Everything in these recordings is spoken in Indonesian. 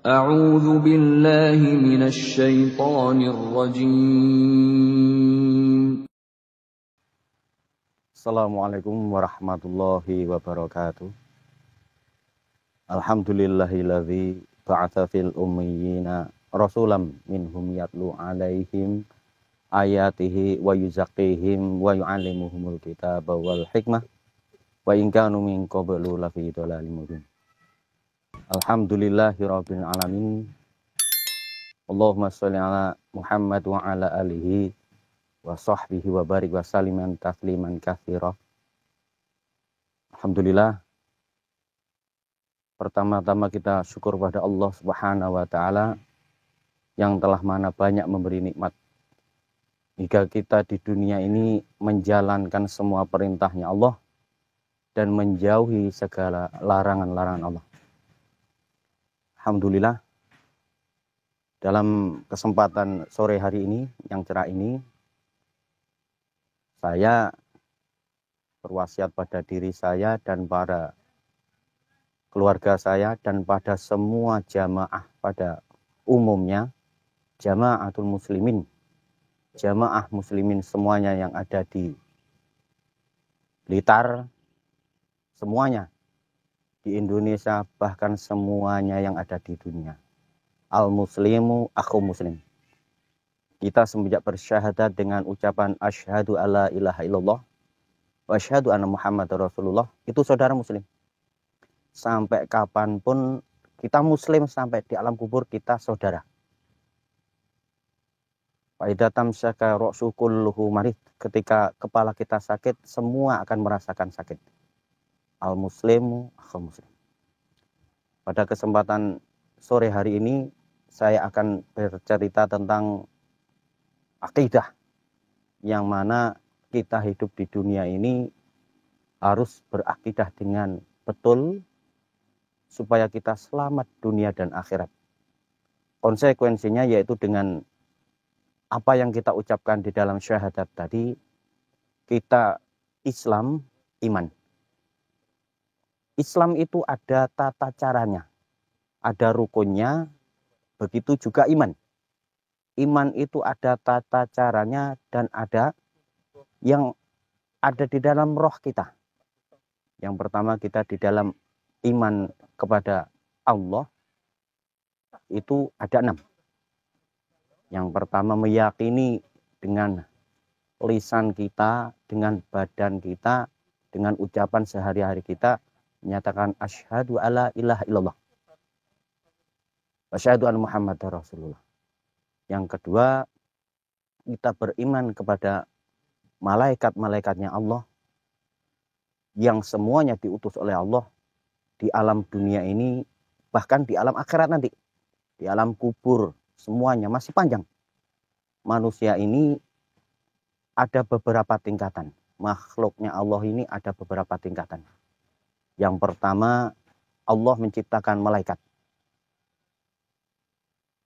أعوذ بالله من الشيطان الرجيم. Assalamualaikum warahmatullahi wabarakatuh. Alhamdulillahilladzi ba'atsa fil ummiyina rasulam minhum yatlu alaihim ayatihi wa yuzakkihim wa yu'allimuhumul kitaba wal hikmah wa in kanu min qablu lafi dhalalim mubin. Alhamdulillahirabbil alamin. Allahumma shalli ala Muhammad wa ala alihi wa sahbihi wa barik wa saliman tasliman katsira. Alhamdulillah, pertama-tama kita syukur pada Allah Subhanahu wa taala yang telah mana banyak memberi nikmat hingga kita di dunia ini menjalankan semua perintahnya Allah dan menjauhi segala larangan-larangan Allah. Alhamdulillah, dalam kesempatan sore hari ini yang cerah ini, saya berwasiat pada diri saya dan para keluarga saya dan pada semua jamaah pada umumnya, jamaatul muslimin, jamaah muslimin semuanya yang ada di Blitar, semuanya di Indonesia, bahkan semuanya yang ada di dunia. Al-muslimu akhu muslim. Kita semenjak bersyahadat dengan ucapan asyhadu alla ilaha illallah wa asyhadu anna Muhammadar Rasulullah, itu saudara muslim. Sampai kapanpun kita muslim, sampai di alam kubur kita saudara. Faidatam syaka ra'su kulluhu marid. Ketika kepala kita sakit, semua akan merasakan sakit. Al-muslimu akhu muslim. Pada kesempatan sore hari ini saya akan bercerita tentang akidah, yang mana kita hidup di dunia ini harus berakidah dengan betul supaya kita selamat dunia dan akhirat. Konsekuensinya yaitu dengan apa yang kita ucapkan di dalam syahadat tadi, kita Islam, iman. Islam itu ada tata caranya, ada rukunnya, begitu juga iman. Iman itu ada tata caranya dan ada yang ada di dalam roh kita. Yang pertama, kita di dalam iman kepada Allah itu ada 6. Yang pertama, meyakini dengan lisan kita, dengan badan kita, dengan ucapan sehari-hari kita, menyatakan asyhadu alla ilaha illallah wa asyhadu anna Muhammadar Rasulullah. Yang kedua, kita beriman kepada malaikat-malaikatnya Allah yang semuanya diutus oleh Allah di alam dunia ini, bahkan di alam akhirat nanti, di alam kubur, semuanya masih panjang. Manusia ini ada beberapa tingkatan. Makhluknya Allah ini ada beberapa tingkatan. Yang pertama, Allah menciptakan malaikat.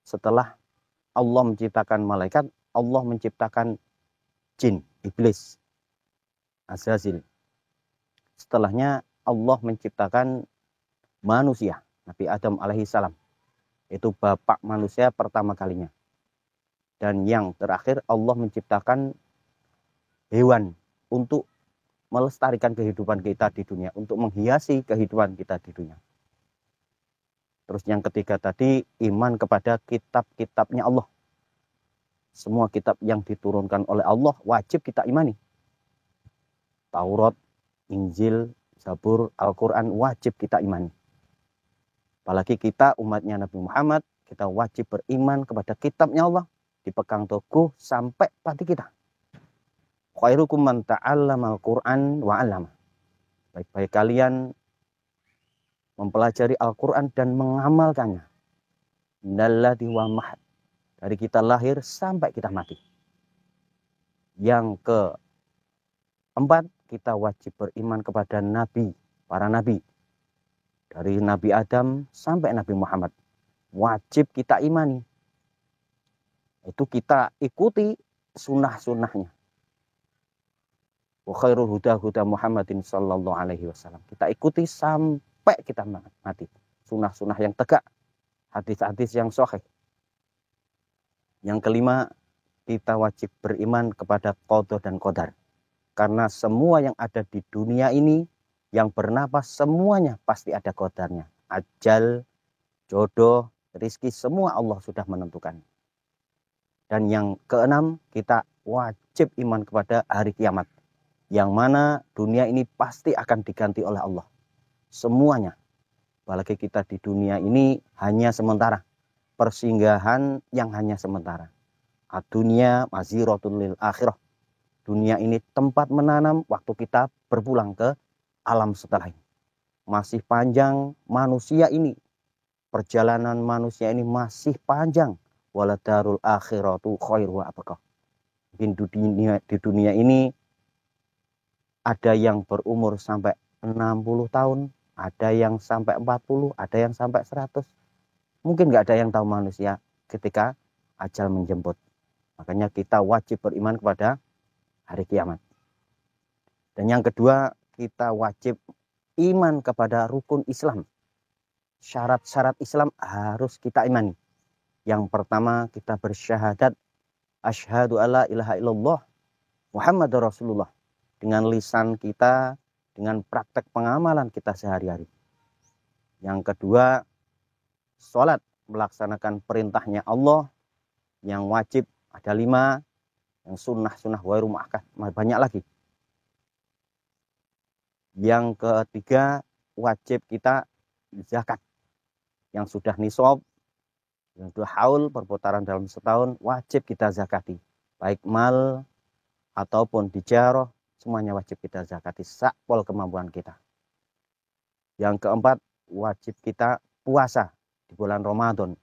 Setelah Allah menciptakan malaikat, Allah menciptakan jin, iblis, Azazil. Setelahnya Allah menciptakan manusia, Nabi Adam alaihissalam. Itu bapak manusia pertama kalinya. Dan yang terakhir Allah menciptakan hewan untuk melestarikan kehidupan kita di dunia, untuk menghiasi kehidupan kita di dunia. Terus yang ketiga tadi, iman kepada kitab-kitabnya Allah. Semua kitab yang diturunkan oleh Allah wajib kita imani. Taurat, Injil, Zabur, Al-Quran wajib kita imani. Apalagi kita umatnya Nabi Muhammad, kita wajib beriman kepada kitabnya Allah, dipegang teguh sampai mati kita. Khairukum man ta'allamal Qur'an wa 'allama. Baik-baik kalian mempelajari Al-Qur'an dan mengamalkannya. Innalladzi wa mahad. Dari kita lahir sampai kita mati. Yang keempat, kita wajib beriman kepada nabi, para nabi. Dari Nabi Adam sampai Nabi Muhammad. Wajib kita imani. Itu kita ikuti sunnah-sunnahnya. Wa khairul huda huda Muhammadin sallallahu alaihi wasallam. Kita ikuti sampai kita mati. Sunnah-sunnah yang tegak hadis-hadis yang sahih. Yang kelima, kita wajib beriman kepada qada dan qadar. Karena semua yang ada di dunia ini, yang bernapas semuanya pasti ada qadarnya. Ajal, jodoh, rizki, semua Allah sudah menentukan. Dan yang keenam, kita wajib iman kepada hari kiamat. Yang mana dunia ini pasti akan diganti oleh Allah. Semuanya. Apalagi kita di dunia ini hanya sementara. Persinggahan yang hanya sementara. Dunia maziratul lil akhirah. Dunia ini tempat menanam waktu kita berpulang ke alam setelah ini. Masih panjang manusia ini. Perjalanan manusia ini masih panjang. Waladarul akhiratu khairu wa abqa. Di dunia ini ada yang berumur sampai 60 tahun, ada yang sampai 40, ada yang sampai 100. Mungkin nggak ada yang tahu manusia ketika ajal menjemput. Makanya kita wajib beriman kepada hari kiamat. Dan yang kedua, kita wajib iman kepada rukun Islam. Syarat-syarat Islam harus kita imani. Yang pertama, kita bersyahadat asyhadu alla ilaha illallah Muhammadur Rasulullah. Dengan lisan kita, dengan praktek pengamalan kita sehari-hari. Yang kedua, sholat, melaksanakan perintahnya Allah. Yang wajib ada 5, yang sunnah wairu ma'akad, banyak lagi. Yang ketiga, wajib kita zakat. Yang sudah nisab, yang sudah haul, perputaran dalam setahun, wajib kita zakati. Baik mal ataupun tijarah, semuanya wajib kita zakati, sakpol kemampuan kita. Yang keempat, wajib kita puasa di bulan Ramadan.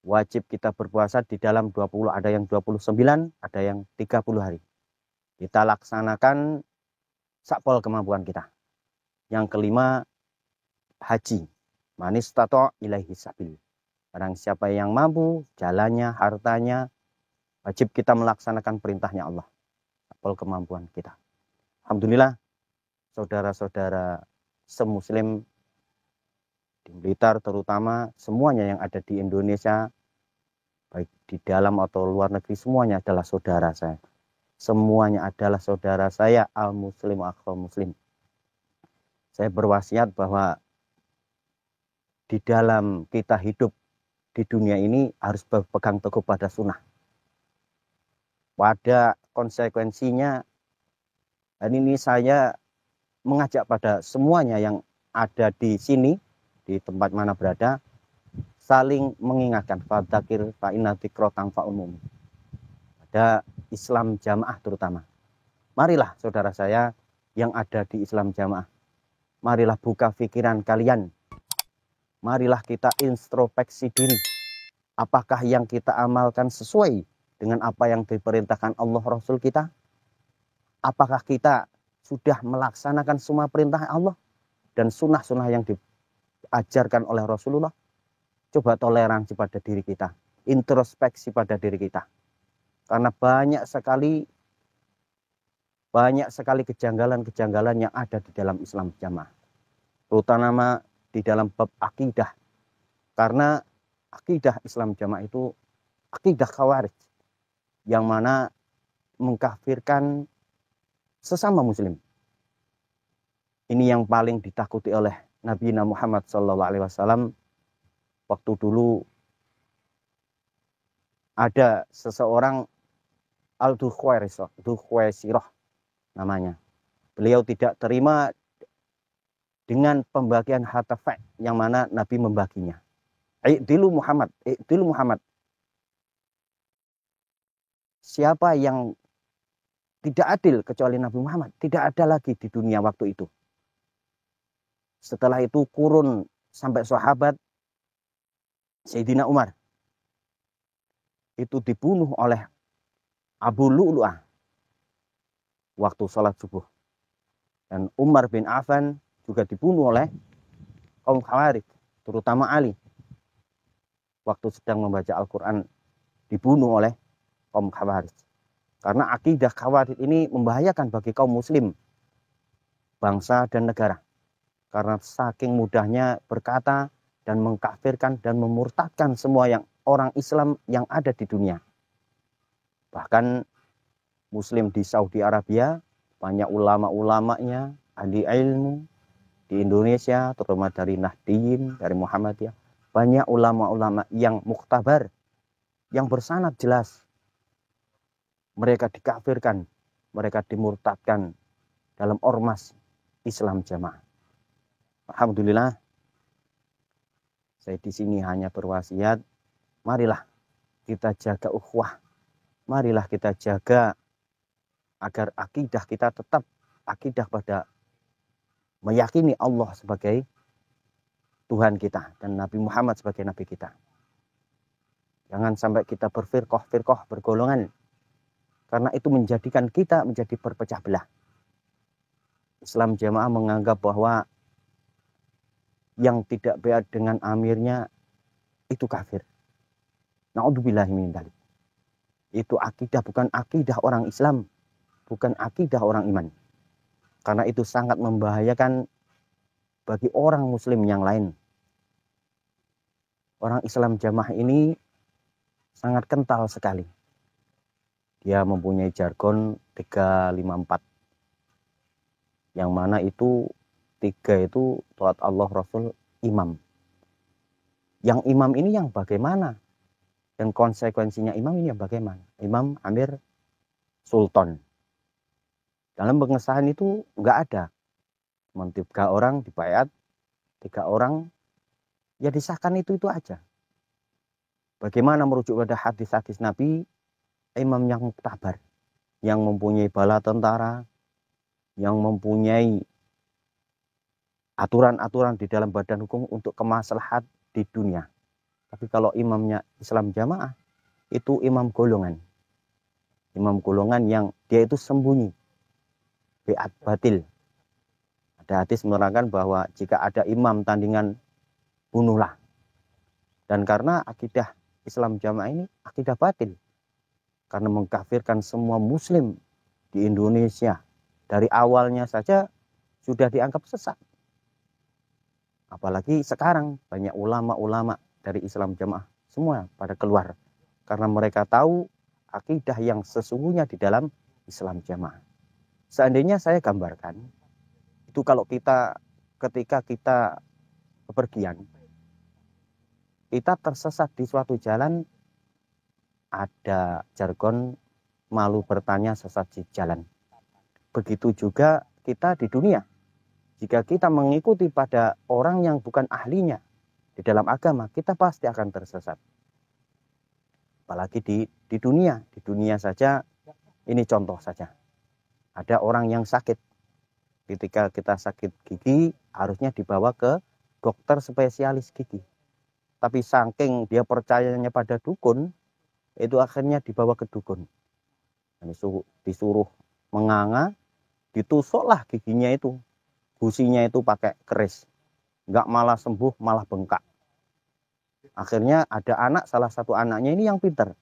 Wajib kita berpuasa di dalam 20, ada yang 29, ada yang 30 hari. Kita laksanakan sakpol kemampuan kita. Yang kelima, haji. Manis tato ilaihi sabil. Barang siapa yang mampu, jalannya, hartanya, wajib kita melaksanakan perintahnya Allah. Sakpol kemampuan kita. Alhamdulillah, saudara-saudara semuslim di Blitar terutama, semuanya yang ada di Indonesia, baik di dalam atau luar negeri, semuanya adalah saudara saya. Semuanya adalah saudara saya, al-muslim, akhul muslim. Saya berwasiat bahwa di dalam kita hidup di dunia ini harus berpegang teguh pada sunnah. Pada konsekuensinya, dan ini saya mengajak pada semuanya yang ada di sini, di tempat mana berada, saling mengingatkan. Fadzakir fa inna dzikra tanfa'ul mu'min. Ada Islam jamaah terutama. Marilah saudara saya yang ada di Islam jamaah. Marilah buka pikiran kalian. Marilah kita introspeksi diri. Apakah yang kita amalkan sesuai dengan apa yang diperintahkan Allah Rasul kita? Apakah kita sudah melaksanakan semua perintah Allah dan sunnah-sunnah yang diajarkan oleh Rasulullah? Coba toleransi pada diri kita. Introspeksi pada diri kita. Karena banyak sekali kejanggalan-kejanggalan yang ada di dalam Islam jamaah. Terutama di dalam bab akidah. Karena akidah Islam jamaah itu akidah khawarij. Yang mana mengkafirkan sesama muslim. Ini yang paling ditakuti oleh Nabi Muhammad SAW. Waktu dulu ada seseorang Al-Dukhwaisirah namanya. Beliau tidak terima dengan pembagian harta fai' yang mana Nabi membaginya. I'dilu Muhammad. Siapa yang tidak adil kecuali Nabi Muhammad? Tidak ada lagi di dunia waktu itu. Setelah itu kurun sampai sahabat Sayyidina Umar. Itu dibunuh oleh Abu Lu'lu'ah waktu sholat subuh. Dan Umar bin Affan juga dibunuh oleh kaum Khawarij, terutama Ali. Waktu sedang membaca Al-Quran, dibunuh oleh kaum Khawarij. Karena akidah Khawarij ini membahayakan bagi kaum muslim, bangsa dan negara. Karena saking mudahnya berkata, dan mengkafirkan dan memurtadkan semua yang orang Islam yang ada di dunia. Bahkan Muslim di Saudi Arabia, banyak ulama-ulamanya, ahli ilmu di Indonesia, terutama dari Nahdliyin, dari Muhammadiyah, banyak ulama-ulama yang muktabar, yang bersanad jelas. Mereka dikafirkan, mereka dimurtadkan dalam ormas Islam Jamaah. Alhamdulillah, saya di sini hanya berwasiat, marilah kita jaga ukhuwah, marilah kita jaga agar akidah kita tetap akidah pada meyakini Allah sebagai Tuhan kita dan Nabi Muhammad sebagai Nabi kita. Jangan sampai kita berfirqah, bergolongan, karena itu menjadikan kita menjadi berpecah belah. Islam Jamaah menganggap bahwa yang tidak beat dengan amirnya itu kafir. Na'udzubillahi min dzalik. Itu akidah, bukan akidah orang Islam, bukan akidah orang iman. Karena itu sangat membahayakan bagi orang Muslim yang lain. Orang Islam Jamaah ini sangat kental sekali. Dia mempunyai jargon 354. Yang mana itu 3 itu taat Allah, Rasul, imam. Yang imam ini yang bagaimana? Dan konsekuensinya imam ini yang bagaimana? Imam, amir, sultan. Dalam pengesahan itu enggak ada. Cuma 3 orang dibaiat, 3 orang ya disahkan itu aja. Bagaimana merujuk pada hadis-hadis Nabi, imam yang muktabar, yang mempunyai bala tentara, yang mempunyai aturan-aturan di dalam badan hukum untuk kemaslahat di dunia. Tapi kalau imamnya Islam Jamaah, itu imam golongan. Imam golongan yang dia itu sembunyi, biat batil. Ada hadis menerangkan bahwa jika ada imam tandingan, bunuhlah. Dan karena akidah Islam Jamaah ini akidah batil, karena mengkafirkan semua muslim di Indonesia dari awalnya saja sudah dianggap sesat. Apalagi sekarang banyak ulama-ulama dari Islam Jamaah semua pada keluar karena mereka tahu akidah yang sesungguhnya di dalam Islam Jamaah. Seandainya saya gambarkan itu, kalau ketika kita bepergian, kita tersesat di suatu jalan, ada jargon malu bertanya sesat di jalan. Begitu juga kita di dunia. Jika kita mengikuti pada orang yang bukan ahlinya di dalam agama, kita pasti akan tersesat. Apalagi di dunia saja, ini contoh saja. Ada orang yang sakit. Ketika kita sakit gigi, harusnya dibawa ke dokter spesialis gigi. Tapi saking dia percayanya pada dukun, itu akhirnya dibawa ke dukun. Disuruh menganga, ditusuklah giginya itu. Gusinya itu pakai keris. Enggak malah sembuh, malah bengkak. Akhirnya ada anak, salah satu anaknya ini yang pintar.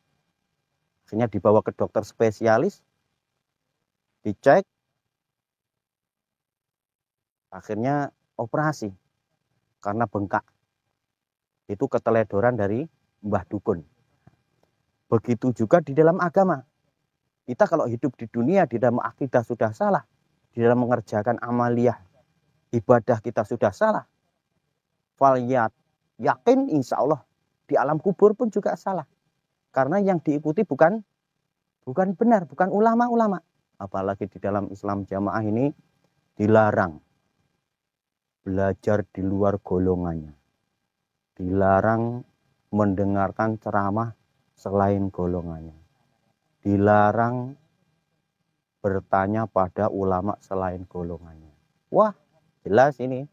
Akhirnya dibawa ke dokter spesialis, dicek, akhirnya operasi karena bengkak. Itu keteledoran dari mbah dukun. Begitu juga di dalam agama. Kita kalau hidup di dunia, di dalam akidah sudah salah. Di dalam mengerjakan amaliyah, ibadah kita sudah salah. Faliyat, yakin insya Allah di alam kubur pun juga salah. Karena yang diikuti bukan benar, bukan ulama-ulama. Apalagi di dalam Islam Jamaah ini dilarang belajar di luar golongannya. Dilarang mendengarkan ceramah selain golongannya. Dilarang bertanya pada ulama selain golongannya. Wah, jelas ini.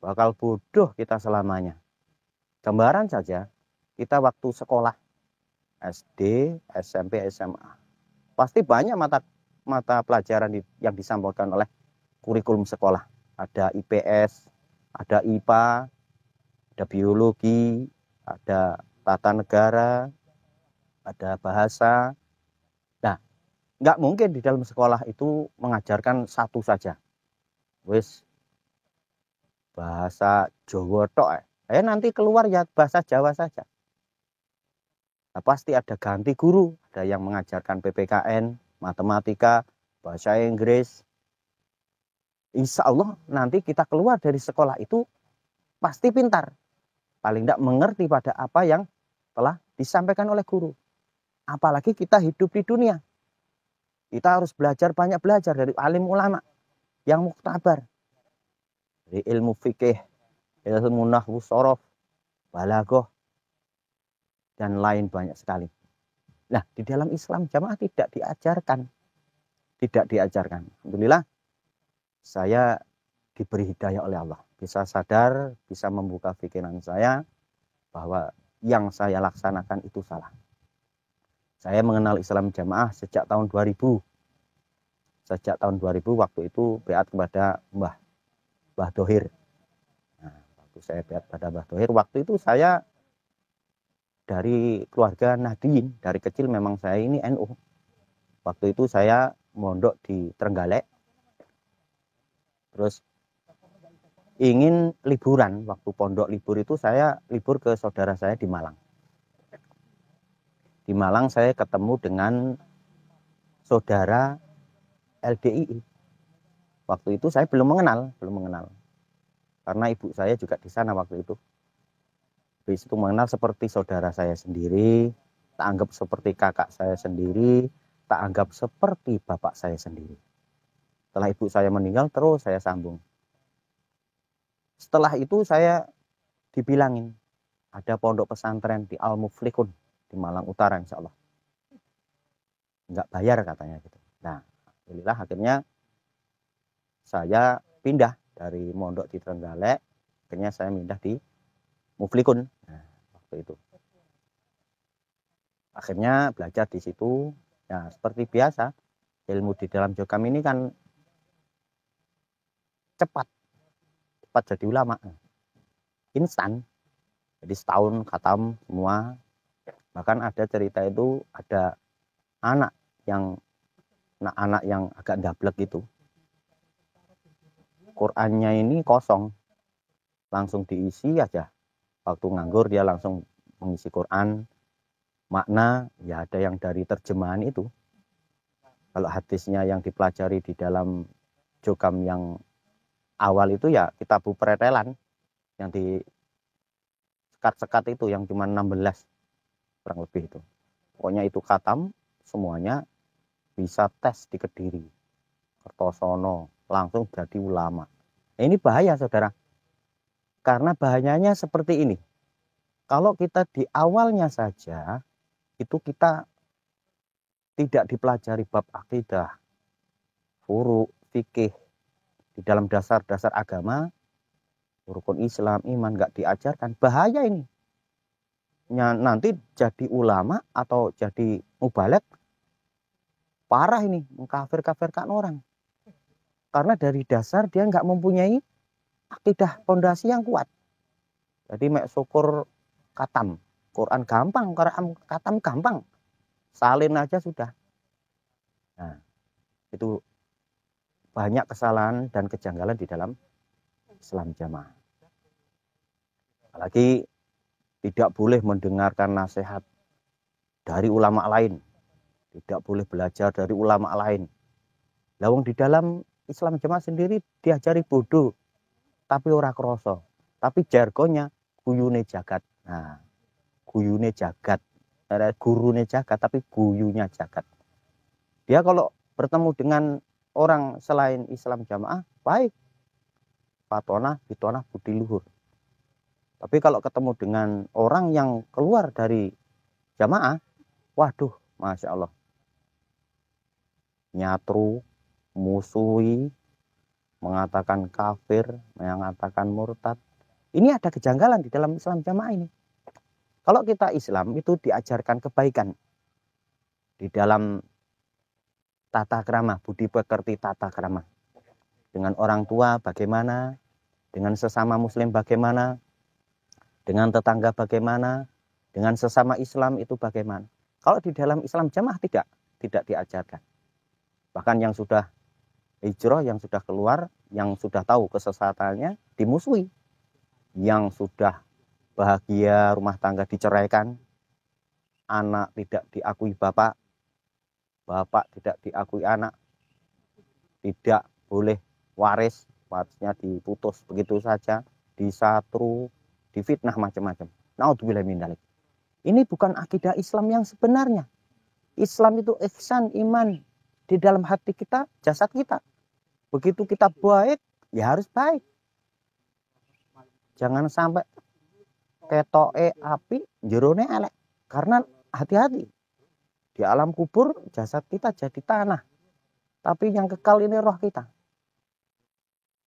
Bakal bodoh kita selamanya. Gambaran saja, kita waktu sekolah SD, SMP, SMA. Pasti banyak mata pelajaran yang disampaikan oleh kurikulum sekolah. Ada IPS, ada IPA, ada biologi, ada tata negara, ada bahasa. Nah, nggak mungkin di dalam sekolah itu mengajarkan satu saja. Wis, bahasa Jawa tok. Nanti keluar ya bahasa Jawa saja. Nah, pasti ada ganti guru, ada yang mengajarkan PPKN, matematika, bahasa Inggris. Insya Allah nanti kita keluar dari sekolah itu pasti pintar. Paling tidak mengerti pada apa yang telah disampaikan oleh guru. Apalagi kita hidup di dunia. Kita harus banyak belajar dari alim ulama yang muktabar. Dari ilmu fikih, ilmu nahwu sorof, balaghah, dan lain banyak sekali. Nah, di dalam Islam jamaah tidak diajarkan. Tidak diajarkan. Alhamdulillah, saya diberi hidayah oleh Allah. Bisa sadar, bisa membuka pikiran saya bahwa yang saya laksanakan itu salah. Saya mengenal Islam jamaah sejak tahun 2000. Sejak tahun 2000 waktu itu beat kepada Mbah Thohir. Nah, waktu saya beat pada Mbah Thohir, waktu itu saya dari keluarga Nahdliyin. Dari kecil memang saya ini NU. Waktu itu saya mondok di Trenggalek. Terus ingin liburan, waktu pondok libur itu saya libur ke saudara saya di Malang. Di Malang saya ketemu dengan saudara LDII. Waktu itu saya belum mengenal. Karena ibu saya juga di sana waktu itu. Habis itu mengenal seperti saudara saya sendiri, tak anggap seperti kakak saya sendiri, tak anggap seperti bapak saya sendiri. Setelah ibu saya meninggal, terus saya sambung. Setelah itu saya dibilangin, ada pondok pesantren di Al-Muflihun, di Malang Utara insya Allah. Enggak bayar katanya gitu. Nah, alhamdulillah akhirnya saya pindah dari mondok di Trenggalek, akhirnya saya pindah di Muflihun. Nah, waktu itu. Akhirnya belajar di situ. Ya, seperti biasa, ilmu di dalam Jokam ini kan cepat jadi ulama. Instan. Jadi setahun khatam semua. Bahkan ada cerita itu ada anak yang agak dablek itu. Qurannya ini kosong. Langsung diisi aja. Waktu nganggur dia langsung mengisi Quran. Makna ya ada yang dari terjemahan itu. Kalau hadisnya yang dipelajari di dalam Jokam yang awal itu ya Kitabu Pretelan yang di sekat-sekat itu yang cuma 16 kurang lebih itu. Pokoknya itu khatam semuanya bisa tes di Kediri, Kertosono, langsung jadi ulama. Nah, ini bahaya saudara. Karena bahayanya seperti ini. Kalau kita di awalnya saja itu kita tidak dipelajari bab akidah, furu, fikih, di dalam dasar-dasar agama, rukun Islam, iman nggak diajarkan, bahaya ini. Nanti jadi ulama atau jadi mubalek, parah ini, mengkafir-kafirkan orang. Karena dari dasar dia nggak mempunyai akidah fondasi yang kuat. Jadi mek syukur katam, Quran gampang, katam gampang, salin aja sudah. Nah, itu banyak kesalahan dan kejanggalan di dalam Islam jamaah. Apalagi tidak boleh mendengarkan nasihat dari ulama lain. Tidak boleh belajar dari ulama lain. Lawang di dalam Islam jamaah sendiri diajari bodoh. Tapi ora kroso. Tapi jargonnya guyune jagat. Nah, guyune jagat. Ada gurune jagat tapi guyunya jagat. Dia kalau bertemu dengan orang selain Islam jamaah, baik. Patonah, bitonah, budi luhur. Tapi kalau ketemu dengan orang yang keluar dari jamaah, waduh, Masya Allah. Nyatru, musuhi, mengatakan kafir, mengatakan murtad. Ini ada kejanggalan di dalam Islam jamaah ini. Kalau kita Islam itu diajarkan kebaikan. Di dalam tata krama, budi pekerti tata krama. Dengan orang tua bagaimana, dengan sesama muslim bagaimana, dengan tetangga bagaimana, dengan sesama Islam itu bagaimana. Kalau di dalam Islam jamaah tidak diajarkan. Bahkan yang sudah hijrah, yang sudah keluar, yang sudah tahu kesesatannya dimusuhi. Yang sudah bahagia rumah tangga diceraikan, anak tidak diakui bapak, bapak tidak diakui anak, tidak boleh warisnya diputus begitu saja, disatru, difitnah macam-macam. Naudzubillah min dzalik. Ini bukan akidah Islam yang sebenarnya. Islam itu ihsan, iman di dalam hati kita, jasad kita. Begitu kita baik, ya harus baik. Jangan sampai ketoke api, jerone elek. Karena hati-hati. Di alam kubur, jasad kita jadi tanah. Tapi yang kekal ini roh kita.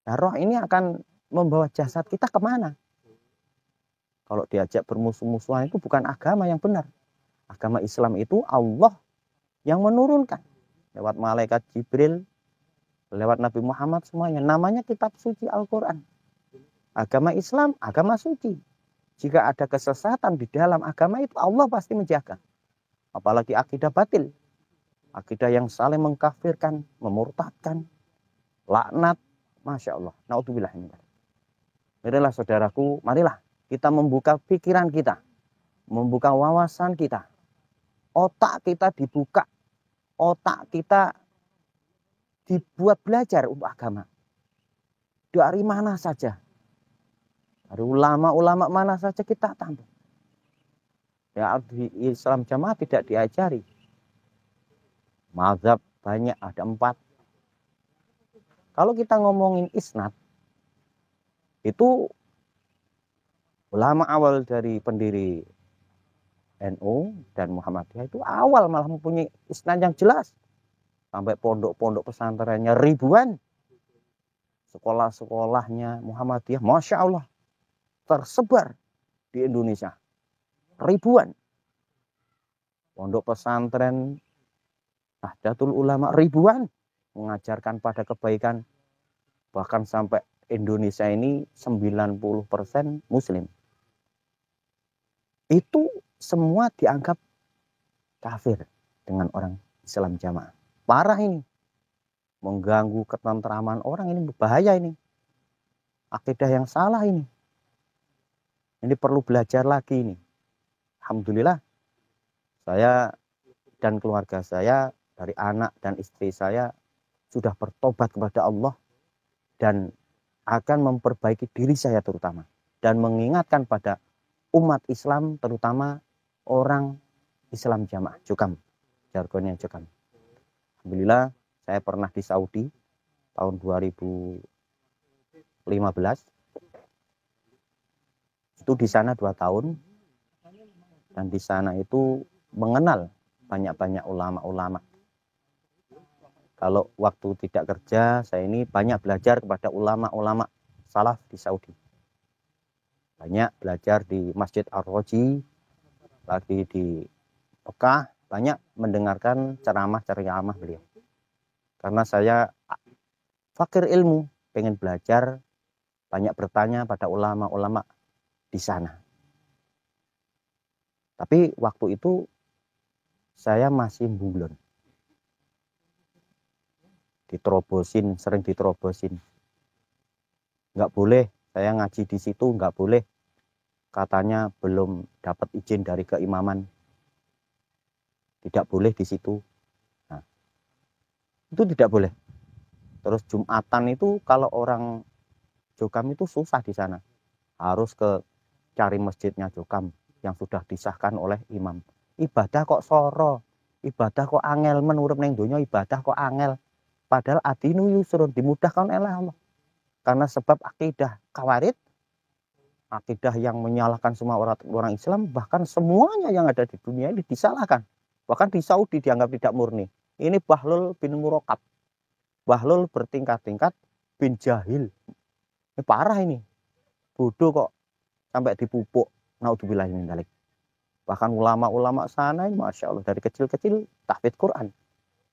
Nah, roh ini akan membawa jasad kita kemana? Kalau diajak bermusuh-musuhan itu bukan agama yang benar. Agama Islam itu Allah yang menurunkan. Lewat malaikat Jibril, lewat Nabi Muhammad semuanya. Namanya kitab suci Al-Quran. Agama Islam, agama suci. Jika ada kesesatan di dalam agama itu, Allah pasti menjaga. Apalagi akidah batil. Akidah yang saling mengkafirkan, memurtadkan, laknat. Masya Allah. Naudzubillah. Marilah saudaraku, marilah kita membuka pikiran kita. Membuka wawasan kita. Otak kita dibuka. Otak kita dibuat belajar untuk agama. Dari mana saja. Dari ulama-ulama mana saja kita tampil. Ya, di Islam Jamaah tidak diajari. Mazhab banyak, ada 4. Kalau kita ngomongin isnad, itu ulama awal dari pendiri NU dan Muhammadiyah itu awal malah mempunyai isnad yang jelas. Sampai pondok-pondok pesantrennya ribuan. Sekolah-sekolahnya Muhammadiyah, Masya Allah, tersebar di Indonesia. Ribuan. Pondok pesantren Nahdlatul Ulama ribuan mengajarkan pada kebaikan. Bahkan sampai Indonesia ini 90% Muslim. Itu semua dianggap kafir dengan orang Islam Jamaah. Parah ini. Mengganggu ketentraman orang, ini bahaya ini. Akidah yang salah ini. Ini perlu belajar lagi ini. Alhamdulillah. Saya dan keluarga saya, dari anak dan istri saya, sudah bertobat kepada Allah. Dan akan memperbaiki diri saya terutama. Dan mengingatkan pada umat Islam, terutama orang Islam Jamaah. Jukam. Jargonnya Jukam. Alhamdulillah, saya pernah di Saudi tahun 2015. Itu di sana 2 tahun. Dan di sana itu mengenal banyak-banyak ulama-ulama. Kalau waktu tidak kerja, saya ini banyak belajar kepada ulama-ulama salaf di Saudi. Banyak belajar di Masjid Ar-Roji, lagi di Mekah, banyak mendengarkan ceramah-ceramah beliau. Karena saya fakir ilmu, pengen belajar, banyak bertanya pada ulama-ulama di sana. Tapi waktu itu saya masih bunglon. Diterobosin, sering diterobosin. Nggak boleh, saya ngaji di situ nggak boleh. Katanya belum dapat izin dari keimaman. Tidak boleh di situ. Nah, itu tidak boleh. Terus Jumatan itu kalau orang Jokam itu susah di sana. Harus cari masjidnya Jokam yang sudah disahkan oleh imam. Ibadah kok soro, ibadah kok angel, menurut neng donya ibadah kok angel. Padahal adinu yusrun, dimudahkan oleh Allah. Karena sebab akidah Khawarij, akidah yang menyalahkan semua orang Islam, bahkan semuanya yang ada di dunia ini disalahkan. Bahkan di Saudi dianggap tidak murni. Ini Bahlul bin Murokab. Bahlul bertingkat-tingkat bin Jahil. Ini parah ini. Bodoh kok sampai dipupuk. Naudzubillah min dzalik. Bahkan ulama-ulama sana, Masya Allah, dari kecil-kecil tahfidz Quran.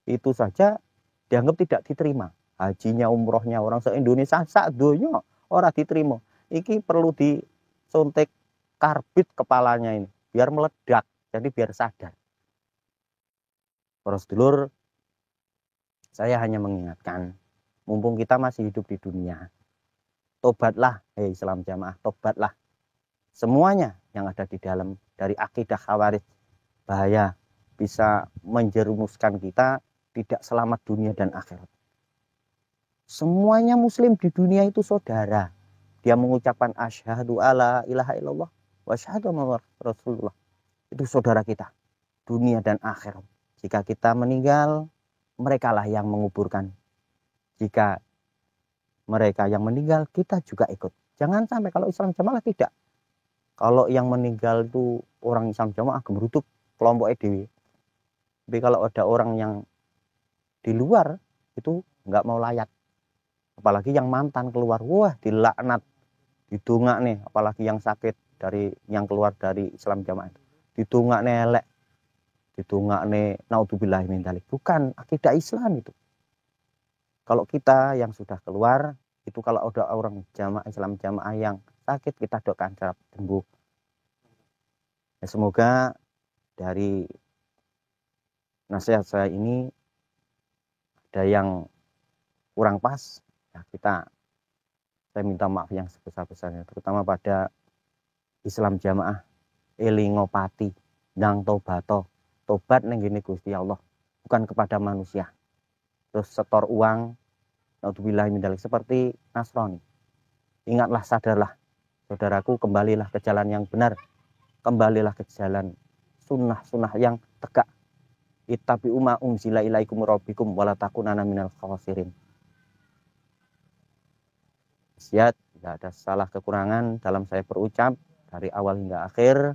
Itu saja dianggap tidak diterima. Hajinya, umrohnya orang se-Indonesia sak donya ora diterima. Iki perlu disuntik karbit kepalanya ini biar meledak, jadi biar sadar. Para sedulur, saya hanya mengingatkan, mumpung kita masih hidup di dunia. Tobatlah, hei Islam Jamaah, tobatlah. Semuanya yang ada di dalam dari akidah Khawarij, bahaya, bisa menjerumuskan kita tidak selamat dunia dan akhirat. Semuanya muslim di dunia itu saudara. Dia mengucapkan asyhadu alla ilaha illallah wa asyhadu anna rasulullah. Itu saudara kita, dunia dan akhirat. Jika kita meninggal, merekalah yang menguburkan. Jika mereka yang meninggal, kita juga ikut. Jangan sampai kalau Islam Jamaah tidak. Kalau yang meninggal itu orang Islam Jamaah gemerutuk kelompok EDW. Tapi kalau ada orang yang di luar itu nggak mau layak. Apalagi yang mantan keluar, wah dilaknat, didongak nih. Apalagi yang sakit dari yang keluar dari Islam Jamaah itu, didongak nih elek, didongak nih naudzubillahi min dzalik. Bukan akidah Islam itu. Kalau kita yang sudah keluar, itu kalau ada orang jamaah Islam Jamaah yang sakit, kita doakan cepat sembuh. Ya, semoga dari nasihat saya ini ada yang kurang pas, ya saya minta maaf yang sebesar-besarnya, terutama pada Islam Jamaah elingopati nang tobat neng gini Gusti Allah, bukan kepada manusia. Terus setor uang, naudzubillahi min dzalik, seperti Nasrani. Ingatlah, sadarlah, saudaraku, kembalilah ke jalan yang benar, kembalilah ke jalan sunnah-sunnah yang tegak. Ittabi'u ma unzila ilaikum rabbikum wala takunanna minal khawasirin. Siap, tidak ada salah kekurangan dalam saya berucap dari awal hingga akhir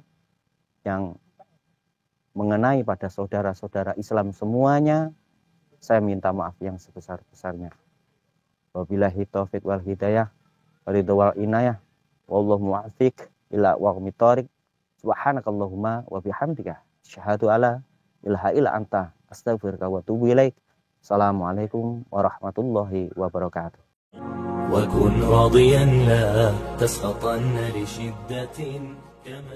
yang mengenai pada saudara-saudara Islam semuanya. Saya minta maaf yang sebesar-besarnya. Wabillahi taufiq wal hidayah waridho wal inayah wallahu muwaffiq ila aqwamit thoriq. Subhanakallahumma wa bihamdika asyhadu alla ilaha illa anta astaghfiruka wa atubu ilaik. Assalamualaikum warahmatullahi wabarakatuh. وكن راضيا لا تسخطن لشدة كما